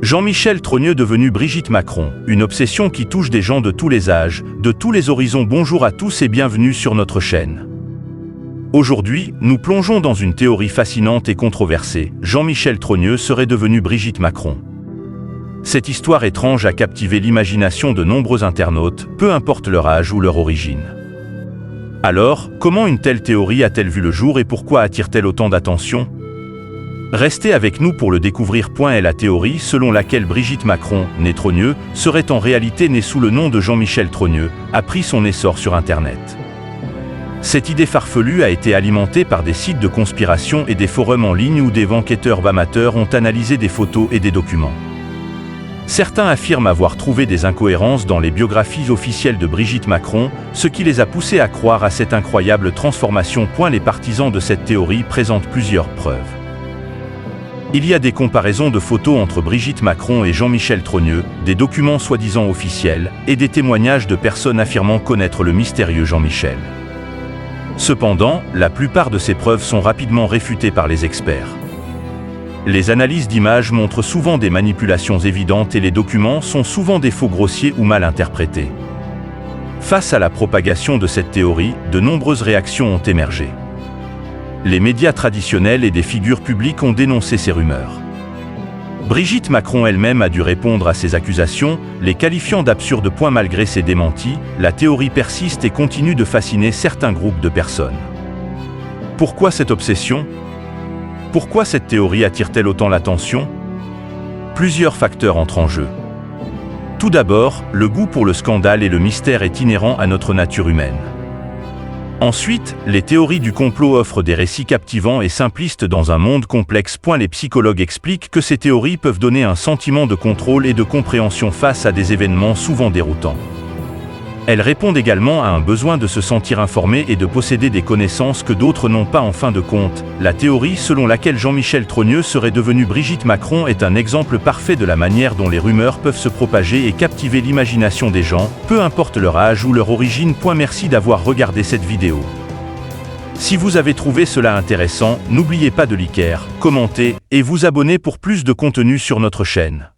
Jean-Michel Trogneux devenu Brigitte Macron, une obsession qui touche des gens de tous les âges, de tous les horizons. Bonjour à tous et bienvenue sur notre chaîne. Aujourd'hui, nous plongeons dans une théorie fascinante et controversée. Jean-Michel Trogneux serait devenu Brigitte Macron. Cette histoire étrange a captivé l'imagination de nombreux internautes, peu importe leur âge ou leur origine. Alors, comment une telle théorie a-t-elle vu le jour et pourquoi attire-t-elle autant d'attention ? Restez avec nous pour le découvrir. Est la théorie selon laquelle Brigitte Macron, née Trogneux, serait en réalité née sous le nom de Jean-Michel Trogneux, a pris son essor sur Internet. Cette idée farfelue a été alimentée par des sites de conspiration et des forums en ligne où des enquêteurs amateurs ont analysé des photos et des documents. Certains affirment avoir trouvé des incohérences dans les biographies officielles de Brigitte Macron, ce qui les a poussés à croire à cette incroyable transformation. Les partisans de cette théorie présentent plusieurs preuves. Il y a des comparaisons de photos entre Brigitte Macron et Jean-Michel Trogneux, des documents soi-disant officiels, et des témoignages de personnes affirmant connaître le mystérieux Jean-Michel. Cependant, la plupart de ces preuves sont rapidement réfutées par les experts. Les analyses d'images montrent souvent des manipulations évidentes et les documents sont souvent des faux grossiers ou mal interprétés. Face à la propagation de cette théorie, de nombreuses réactions ont émergé. Les médias traditionnels et des figures publiques ont dénoncé ces rumeurs. Brigitte Macron elle-même a dû répondre à ces accusations, les qualifiant d'absurdes. Malgré ces démentis, la théorie persiste et continue de fasciner certains groupes de personnes. Pourquoi cette obsession ? Pourquoi cette théorie attire-t-elle autant l'attention ? Plusieurs facteurs entrent en jeu. Tout d'abord, le goût pour le scandale et le mystère est inhérent à notre nature humaine. Ensuite, les théories du complot offrent des récits captivants et simplistes dans un monde complexe. Les psychologues expliquent que ces théories peuvent donner un sentiment de contrôle et de compréhension face à des événements souvent déroutants. Elles répondent également à un besoin de se sentir informé et de posséder des connaissances que d'autres n'ont pas. En fin de compte, la théorie selon laquelle Jean-Michel Trogneux serait devenu Brigitte Macron est un exemple parfait de la manière dont les rumeurs peuvent se propager et captiver l'imagination des gens, peu importe leur âge ou leur origine. Merci d'avoir regardé cette vidéo. Si vous avez trouvé cela intéressant, n'oubliez pas de liker, commenter et vous abonner pour plus de contenu sur notre chaîne.